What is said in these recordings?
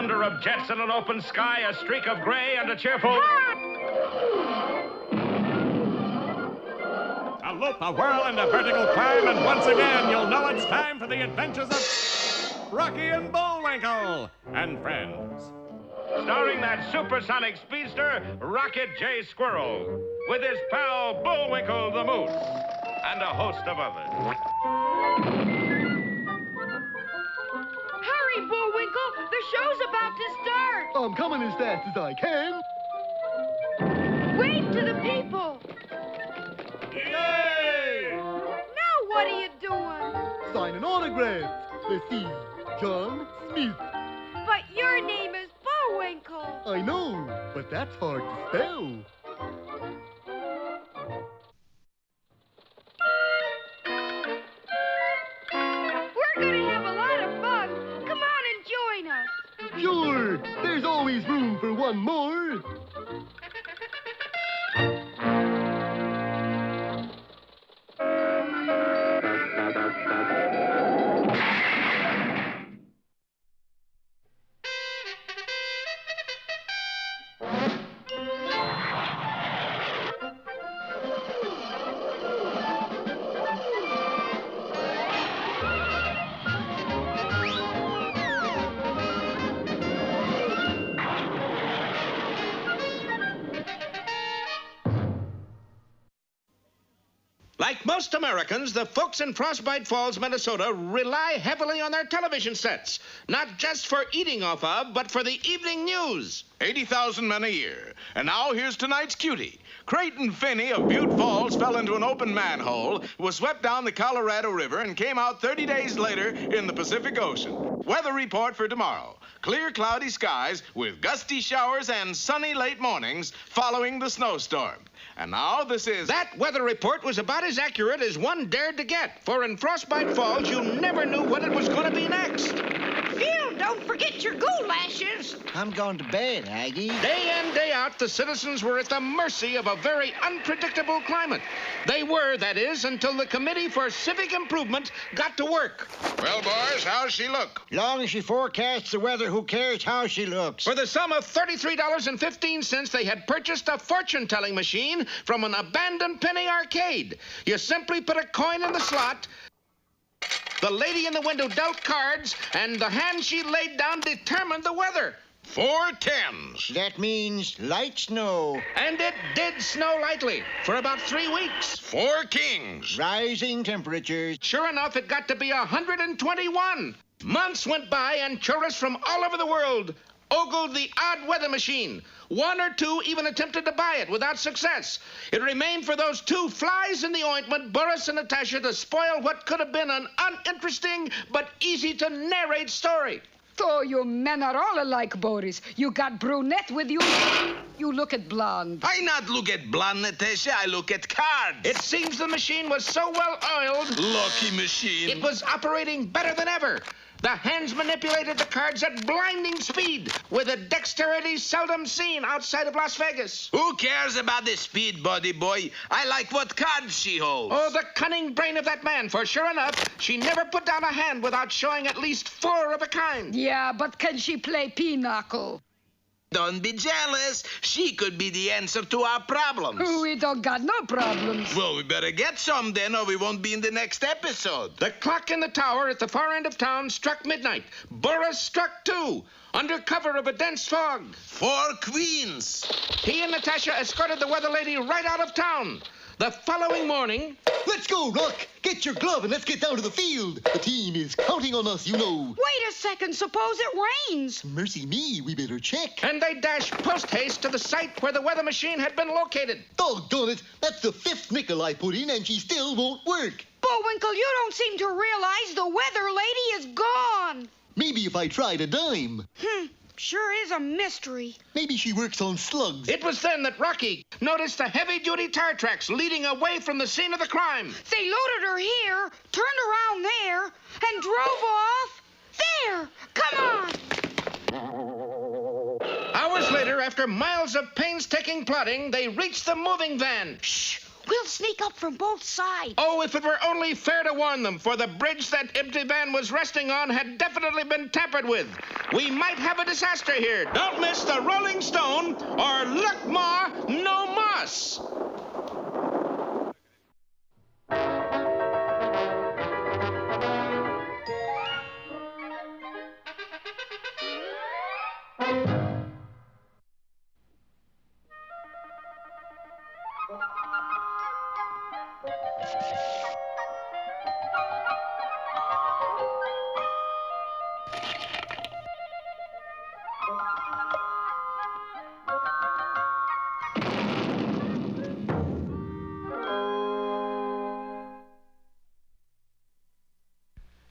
thunder of jets in an open sky, a streak of gray, and a cheerful... A loop, a whirl, and a vertical climb, and once again, you'll know it's time for the adventures of Rocky and Bullwinkle and friends. Starring that supersonic speedster, Rocket J. Squirrel, with his pal Bullwinkle the Moose, and a host of others. Hurry, Bullwinkle! The show's about to start! I'm coming as fast as I can. Wave to the people! Yay! Now what are you doing? Signing autographs. Let's see. John Smith. But your name is Bullwinkle. I know, but that's hard to spell. We're gonna have a lot of fun. Come on and join us. Sure, there's always room for one more. Like most Americans, the folks in Frostbite Falls, Minnesota, rely heavily on their television sets, not just for eating off of, but for the evening news. 80,000 men a year. And now here's tonight's cutie. Creighton Finney of Butte Falls fell into an open manhole, was swept down the Colorado River, and came out 30 days later in the Pacific Ocean. Weather report for tomorrow. Clear, cloudy skies with gusty showers and sunny late mornings following the snowstorm. And now this is... That weather report was about as accurate as one dared to get, for in Frostbite Falls, you never knew when it was going to be next. Phil, don't forget your golashes. I'm going to bed, Aggie. Day in, day out, the citizens were at the mercy of a very unpredictable climate. They were, that is, until the Committee for Civic Improvement got to work. Well, boys, how's she look? Long as she forecasts the weather, who cares how she looks? For the sum of $33.15, they had purchased a fortune-telling machine from an abandoned penny arcade. You simply put a coin in the slot, the lady in the window dealt cards, and the hand she laid down determined the weather. 4 tens. That means light snow. And it did snow lightly for about 3 weeks. 4 kings. Rising temperatures. Sure enough, it got to be 121. Months went by, and tourists from all over the world ogled the odd weather machine. 1 or 2 even attempted to buy it without success. It remained for those 2 flies in the ointment, Boris and Natasha, to spoil what could have been an uninteresting but easy to narrate story. Oh, you men are all alike, Boris. You got brunette with you. You look at blonde. I not look at blonde, Natasha. I look at cards. It seems the machine was so well oiled. Lucky machine. It was operating better than ever. The hands manipulated the cards at blinding speed with a dexterity seldom seen outside of Las Vegas. Who cares about the speed, buddy boy? I like what cards she holds. Oh, the cunning brain of that man, for sure enough, she never put down a hand without showing at least 4 of a kind. Yeah, but can she play pinochle? Don't be jealous. She could be the answer to our problems. We don't got no problems. Well, we better get some then, or we won't be in the next episode. The clock in the tower at the far end of town struck midnight. Boris struck 2, under cover of a dense fog. 4 queens. He and Natasha escorted the weather lady right out of town. The following morning... Let's go, Rock. Get your glove and let's get down to the field. The team is counting on us, you know. Wait a second. Suppose it rains. Mercy me, we better check. And they dashed post-haste to the site where the weather machine had been located. Doggone it. That's the 5th nickel I put in and she still won't work. Bullwinkle, you don't seem to realize the weather lady is gone. Maybe if I tried a dime. Sure is a mystery. Maybe she works on slugs. It was then that Rocky noticed the heavy-duty tire tracks leading away from the scene of the crime. They loaded her here, turned around there, and drove off there. Come on. Hours later, after miles of painstaking plotting, they reached the moving van. Shh! We'll sneak up from both sides. Oh, if it were only fair to warn them, for the bridge that empty van was resting on had definitely been tampered with. We might have a disaster here. Don't miss the Rolling Stone or Look Ma, No Moss.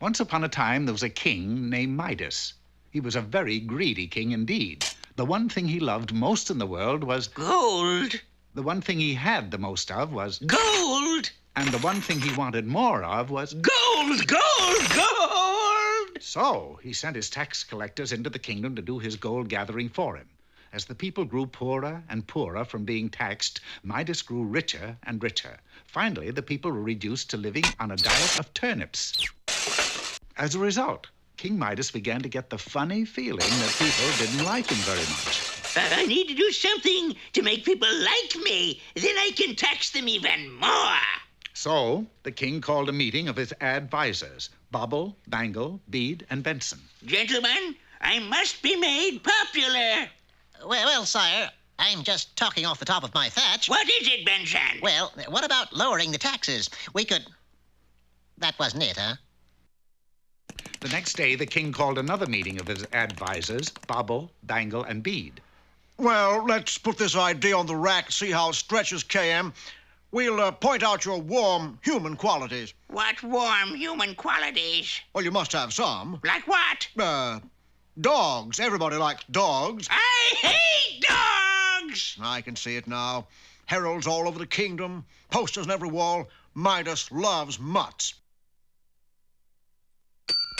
Once upon a time, there was a king named Midas. He was a very greedy king indeed. The one thing he loved most in the world was Gold. The one thing he had the most of was Gold. And the one thing he wanted more of was Gold, gold, gold. So he sent his tax collectors into the kingdom to do his gold gathering for him. As the people grew poorer and poorer from being taxed, Midas grew richer and richer. Finally, the people were reduced to living on a diet of turnips. As a result, King Midas began to get the funny feeling that people didn't like him very much. I need to do something to make people like me. Then I can tax them even more. So the king called a meeting of his advisors, Bobble, Bangle, Bede, and Benson. Gentlemen, I must be made popular. Well, sire, I'm just talking off the top of my thatch. What is it, Benson? Well, what about lowering the taxes? We could... That wasn't it, huh? The next day, the king called another meeting of his advisors, Bobble, Bangle, and Bede. Well, let's put this idea on the rack, see how it stretches, KM. We'll point out your warm human qualities. What warm human qualities? Well, you must have some. Like what? Dogs. Everybody likes dogs. I hate dogs! I can see it now. Heralds all over the kingdom, posters on every wall. Midas loves mutts.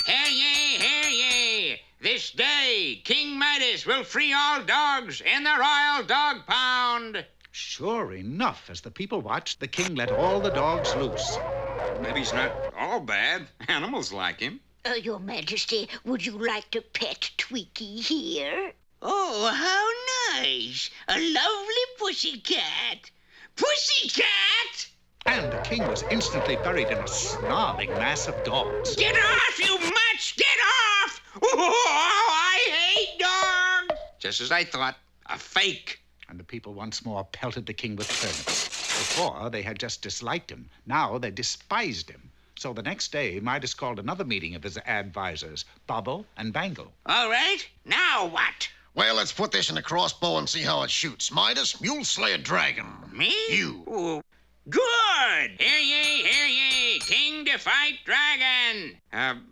Hear ye, hear ye! This day, King Midas will free all dogs in the royal dog pound. Sure enough, as the people watched, the king let all the dogs loose. Maybe he's not all bad. Animals like him. Your Majesty, would you like to pet Tweaky here? Oh, how nice. A lovely pussycat. Pussycat! And the king was instantly buried in a snarling mass of dogs. Get off, you mutts! Get off! Oh, I hate dogs! Just as I thought. A fake. And the people once more pelted the king with turnips. Before, they had just disliked him. Now they despised him. So the next day, Midas called another meeting of his advisors, Bobble and Bangle. All right, now what? Well, let's put this in a crossbow and see how it shoots. Midas, you'll slay a dragon. Me? You. Oh, good! Hear ye, hear ye! King to fight dragon!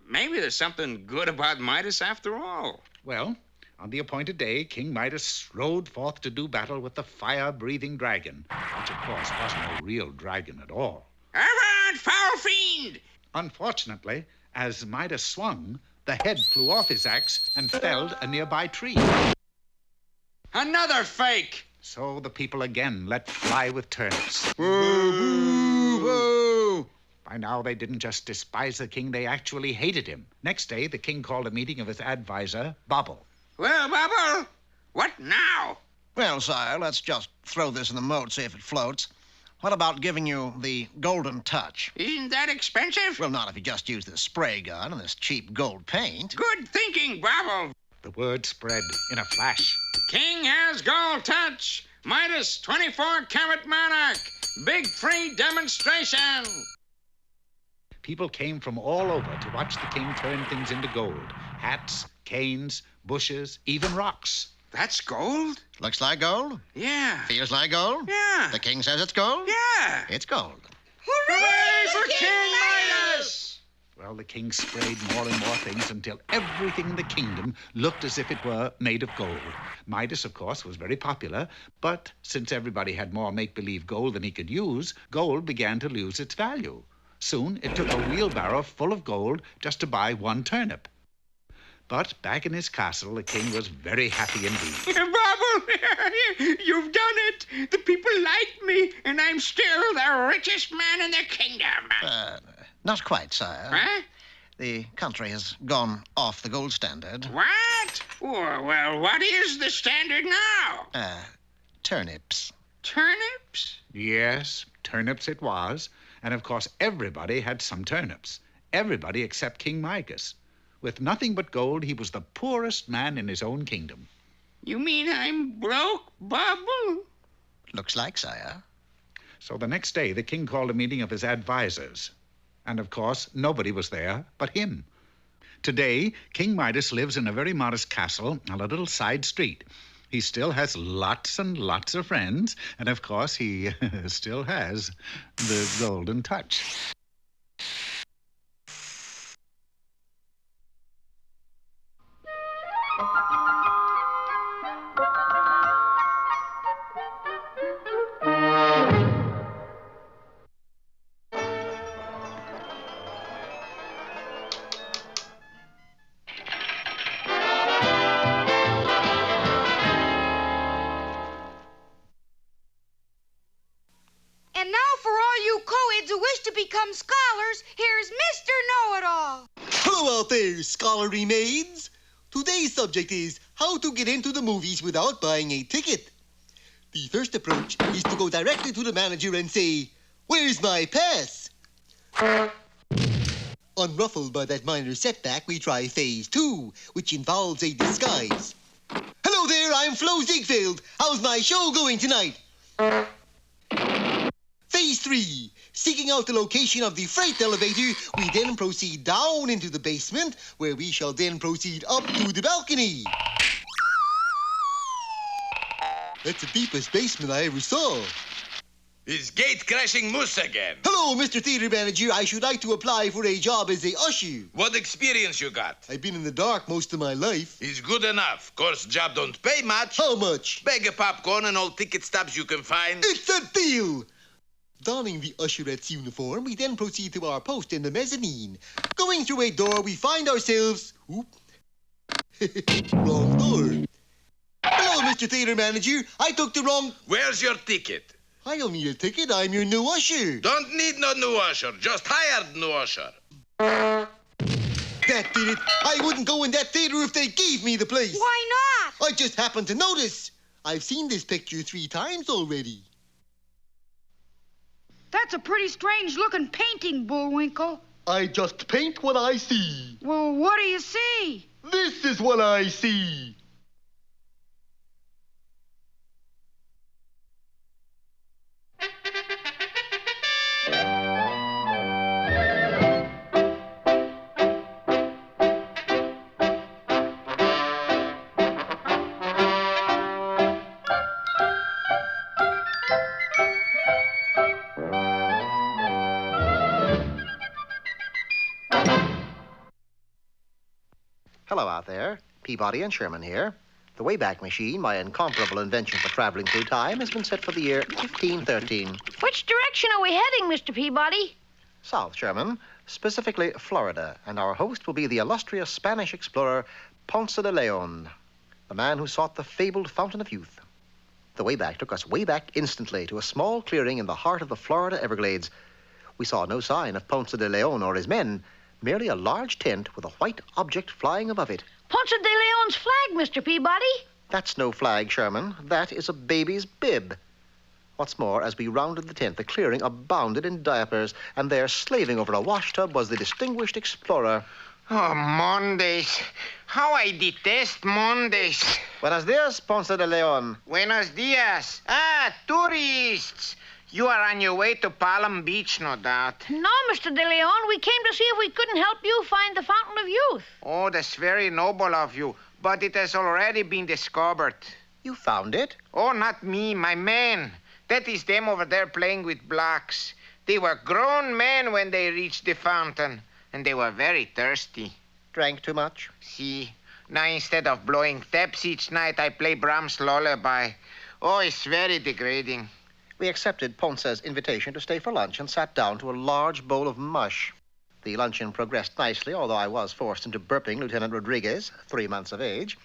Maybe there's something good about Midas after all. Well, on the appointed day, King Midas strode forth to do battle with the fire-breathing dragon, which, of course, wasn't a real dragon at all. Avaunt, foul fiend! Unfortunately, as Midas swung, the head flew off his axe and felled a nearby tree. Another fake! So the people again let fly with turnips. Boo, boo, boo. By now, they didn't just despise the king, they actually hated him. Next day, the king called a meeting of his advisor, Bobble. Well, Bobble, what now? Well, sire, let's just throw this in the moat, see if it floats. What about giving you the golden touch? Isn't that expensive? Well, not if you just use this spray gun and this cheap gold paint. Good thinking, Bobble. The word spread in a flash. King has gold touch. Midas 24-carat monarch. Big free demonstration. People came from all over to watch the king turn things into gold. Hats, canes, bushes, even rocks. That's gold? Looks like gold? Yeah. Feels like gold? Yeah. The king says it's gold? Yeah. It's gold. Hooray for King Midas! Well, the king sprayed more and more things until everything in the kingdom looked as if it were made of gold. Midas, of course, was very popular, but since everybody had more make-believe gold than he could use, gold began to lose its value. Soon, it took a wheelbarrow full of gold just to buy one turnip. But back in his castle, the king was very happy indeed. Bobble, You've done it. The people like me, and I'm still the richest man in the kingdom. Not quite, sire. Huh? The country has gone off the gold standard. What? Well, what is the standard now? Turnips. Turnips? Yes, turnips it was. And of course, everybody had some turnips. Everybody except King Midas. With nothing but gold, he was the poorest man in his own kingdom. You mean I'm broke, Bubble? Looks like, sire. So the next day, the king called a meeting of his advisors. And of course, nobody was there but him. Today, King Midas lives in a very modest castle on a little side street. He still has lots and lots of friends, and of course, he still has the golden touch. And now for all you co-eds who wish to become scholars, here's Mr. Know-It-All. Hello out there, scholarly maids. Today's subject is how to get into the movies without buying a ticket. The first approach is to go directly to the manager and say, "Where's my pass?" Unruffled by that minor setback, we try phase 2, which involves a disguise. Hello there, I'm Flo Ziegfeld. How's my show going tonight? Phase 3, seeking out the location of the freight elevator, we then proceed down into the basement, where we shall then proceed up to the balcony. That's the deepest basement I ever saw. Is gate-crashing moose again? Hello, Mr. Theater Manager. I should like to apply for a job as a usher. What experience you got? I've been in the dark most of my life. Is good enough. Course, job don't pay much. How much? Bag of popcorn and all ticket stubs you can find. It's a deal! Donning the usherette's uniform, we then proceed to our post in the mezzanine. Going through a door, we find ourselves... Oop. Wrong door. Hello, Mr. Theater Manager. I took the wrong... Where's your ticket? I don't need a ticket. I'm your new usher. Don't need no new usher. Just hired new usher. That did it. I wouldn't go in that theater if they gave me the place. Why not? I just happened to notice. I've seen this picture 3 times already. That's a pretty strange-looking painting, Bullwinkle. I just paint what I see. Well, what do you see? This is what I see. Hello out there. Peabody and Sherman here. The Wayback Machine, my incomparable invention for traveling through time, has been set for the year 1513. Which direction are we heading, Mr. Peabody? South, Sherman, specifically Florida, and our host will be the illustrious Spanish explorer Ponce de Leon, the man who sought the fabled Fountain of Youth. The Wayback took us way back instantly to a small clearing in the heart of the Florida Everglades. We saw no sign of Ponce de Leon or his men, merely a large tent with a white object flying above it. Ponce de Leon's flag, Mr. Peabody. That's no flag, Sherman. That is a baby's bib. What's more, as we rounded the tent, the clearing abounded in diapers, and there, slaving over a washtub, was the distinguished explorer. Oh, Mondays. How I detest Mondays. Buenos dias, Ponce de Leon. Buenos dias. Ah, tourists. You are on your way to Palm Beach, no doubt. No, Mr. De Leon. We came to see if we couldn't help you find the Fountain of Youth. Oh, that's very noble of you, but it has already been discovered. You found it? Oh, not me, my men. That is them over there playing with blocks. They were grown men when they reached the fountain, and they were very thirsty. Drank too much? See, now instead of blowing taps each night, I play Brahms' lullaby. Oh, it's very degrading. We accepted Ponce's invitation to stay for lunch and sat down to a large bowl of mush. The luncheon progressed nicely, although I was forced into burping Lieutenant Rodriguez, 3 months of age.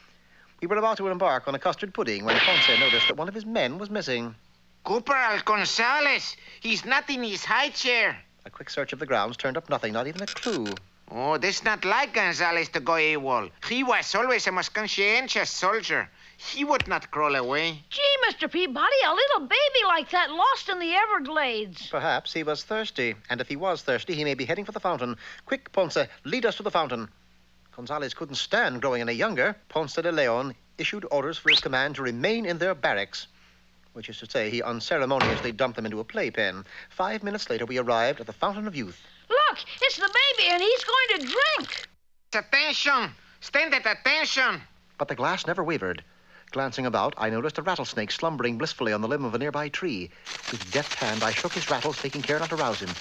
We were about to embark on a custard pudding when Ponce noticed that one of his men was missing. Corporal Gonzales. He's not in his high chair. A quick search of the grounds turned up nothing, not even a clue. Oh, that's not like Gonzales to go AWOL. He was always a most conscientious soldier. He would not crawl away. Gee, Mr. Peabody, a little baby like that lost in the Everglades. Perhaps he was thirsty, and if he was thirsty, he may be heading for the fountain. Quick, Ponce, lead us to the fountain. Gonzales couldn't stand growing any younger. Ponce de Leon issued orders for his command to remain in their barracks, which is to say he unceremoniously dumped them into a playpen. 5 minutes later, we arrived at the Fountain of Youth. Look, it's the baby, and he's going to drink. Attention! Stand at attention! But the glass never wavered. Glancing about, I noticed a rattlesnake slumbering blissfully on the limb of a nearby tree. With deft hand, I shook his rattles, taking care not to rouse him.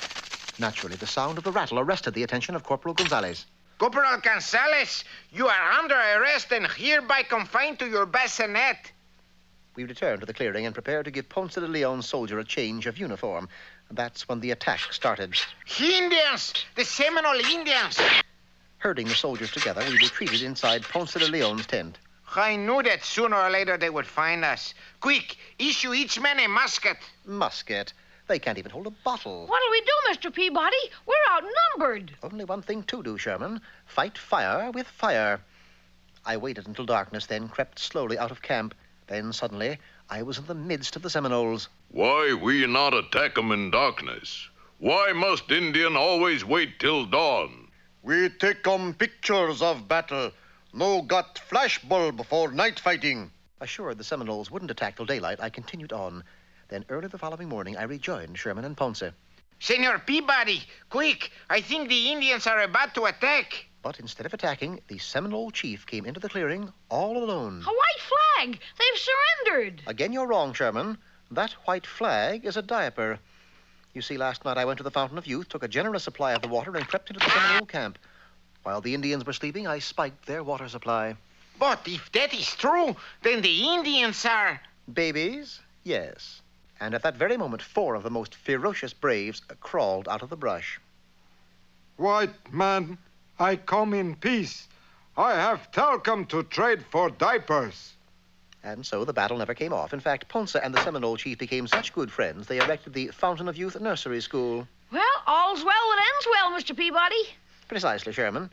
Naturally, the sound of the rattle arrested the attention of Corporal Gonzales. Corporal Gonzales, you are under arrest and hereby confined to your bassinet. We returned to the clearing and prepared to give Ponce de Leon's soldier a change of uniform. That's when the attack started. Indians! The Seminole Indians! Herding the soldiers together, we retreated inside Ponce de Leon's tent. I knew that sooner or later they would find us. Quick, issue each man a musket. Musket? They can't even hold a bottle. What'll we do, Mr. Peabody? We're outnumbered. Only one thing to do, Sherman. Fight fire with fire. I waited until darkness, then crept slowly out of camp. Then suddenly, I was in the midst of the Seminoles. Why we not attack 'em in darkness? Why must Indian always wait till dawn? We take 'em pictures of battle. No got flashbulb for night fighting. Assured the Seminoles wouldn't attack till daylight, I continued on. Then early the following morning, I rejoined Sherman and Ponce. Senor Peabody, quick! I think the Indians are about to attack. But instead of attacking, the Seminole chief came into the clearing all alone. A white flag! They've surrendered! Again, you're wrong, Sherman. That white flag is a diaper. You see, last night I went to the Fountain of Youth, took a generous supply of the water, and crept into the Seminole camp. While the Indians were sleeping, I spiked their water supply. But if that is true, then the Indians are... Babies? Yes. And at that very moment, 4 of the most ferocious braves crawled out of the brush. White man, I come in peace. I have Telcom to trade for diapers. And so the battle never came off. In fact, Ponce and the Seminole chief became such good friends, they erected the Fountain of Youth Nursery School. Well, all's well that ends well, Mr. Peabody. Precisely, Sherman.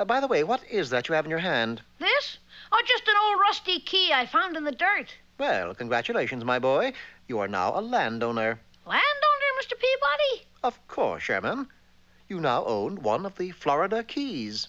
By the way, what is that you have in your hand? This? Oh, just an old rusty key I found in the dirt. Well, congratulations, my boy. You are now a landowner. Landowner, Mr. Peabody? Of course, Sherman. You now own one of the Florida Keys.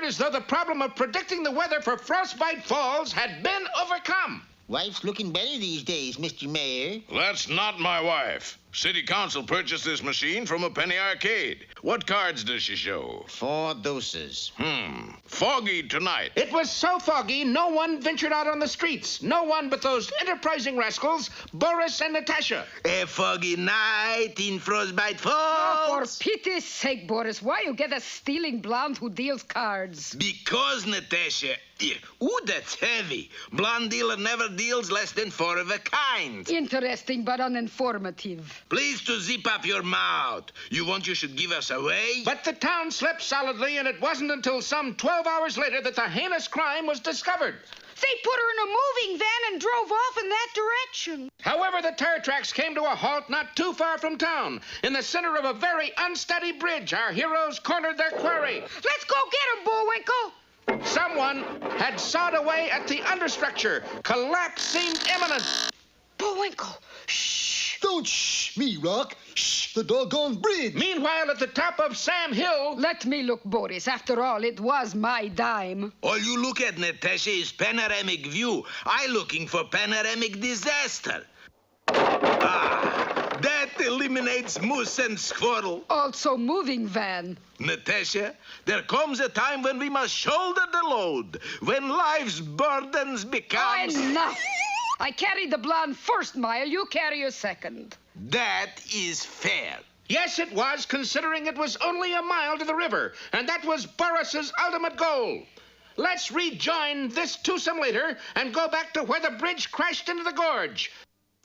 As though the problem of predicting the weather for Frostbite Falls had been overcome. Wife's looking better these days, Mr. Mayor. That's not my wife. City Council purchased this machine from a penny arcade. What cards does she show? 4 deuces. Foggy tonight. It was so foggy, no one ventured out on the streets. No one but those enterprising rascals, Boris and Natasha. A foggy night in Frostbite Falls. Oh, for pity's sake, Boris, why you get a stealing blonde who deals cards? Because, Natasha, ooh, that's heavy. Blonde dealer never deals less than 4 of a kind. Interesting, but uninformative. Please to zip up your mouth. You should give us away? But the town slept solidly, and it wasn't until some 12 hours later that the heinous crime was discovered. They put her in a moving van and drove off in that direction. However, the tire tracks came to a halt not too far from town. In the center of a very unsteady bridge, our heroes cornered their quarry. Let's go get her, Bullwinkle. Someone had sawed away at the understructure. Collapse seemed imminent. Bullwinkle, shh. Don't shh me, Rock. Shh the doggone bridge. Meanwhile, at the top of Sam Hill... Let me look, Boris. After all, it was my dime. All you look at, Natasha, is panoramic view. I looking for panoramic disaster. Ah, that eliminates moose and squirrel. Also moving van. Natasha, there comes a time when we must shoulder the load, when life's burdens become... Enough! I carried the blonde first mile, you carry your second. That is fair. Yes, it was, considering it was only a mile to the river, and that was Boris's ultimate goal. Let's rejoin this twosome later and go back to where the bridge crashed into the gorge.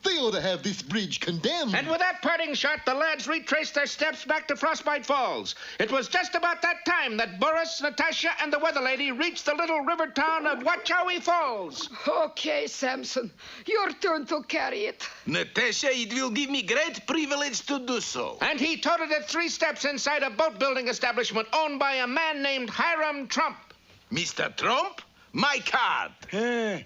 They ought to have this bridge condemned. And with that parting shot, the lads retraced their steps back to Frostbite Falls. It was just about that time that Boris, Natasha, and the weather lady reached the little river town of Wachowie Falls. Okay, Samson, your turn to carry it. Natasha, it will give me great privilege to do so. And he toted it 3 steps inside a boat-building establishment owned by a man named Hiram Trump. Mr. Trump, my card.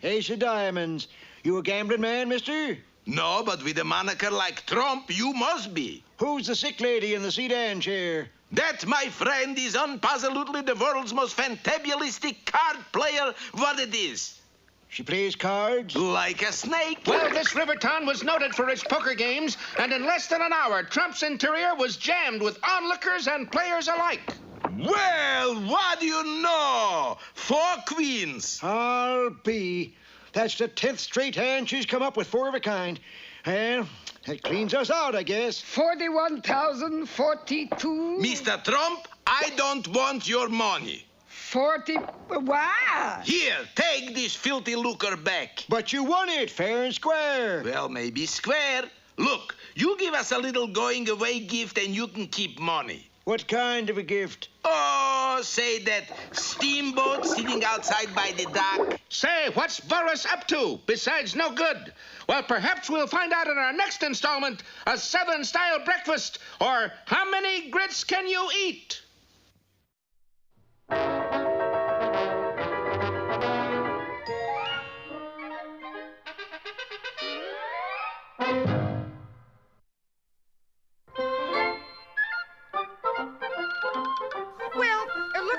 Ace of diamonds. You a gambling man, mister? No, but with a moniker like Trump, you must be. Who's the sick lady in the sedan chair? That, my friend, is unposilutely the world's most fantabulistic card player what it is. She plays cards? Like a snake. Well, this river town was noted for its poker games, and in less than an hour, Trump's interior was jammed with onlookers and players alike. Well, what do you know? 4 queens. I'll be. That's the 10th straight hand she's come up with 4 of a kind. Well, that cleans us out, I guess. 41,042. Mr. Trump, I don't want your money. 40. Wow. Here, take this filthy lucre back. But you won it, fair and square. Well, maybe square. Look, you give us a little going-away gift and you can keep money. What kind of a gift? Oh, say that steamboat sitting outside by the dock. Say, what's Boris up to, besides no good? Well, perhaps we'll find out in our next installment, a Southern-style breakfast, or how many grits can you eat?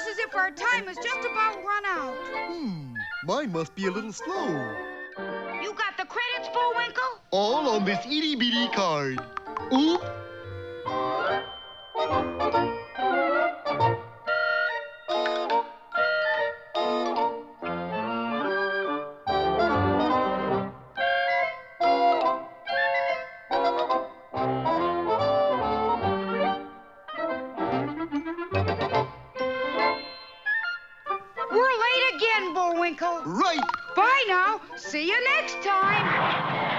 As if our time is just about run out. Mine must be a little slow. You got the credits, Bullwinkle? All on this itty-bitty card. Oop. Bullwinkle. Right. Bye now. See you next time.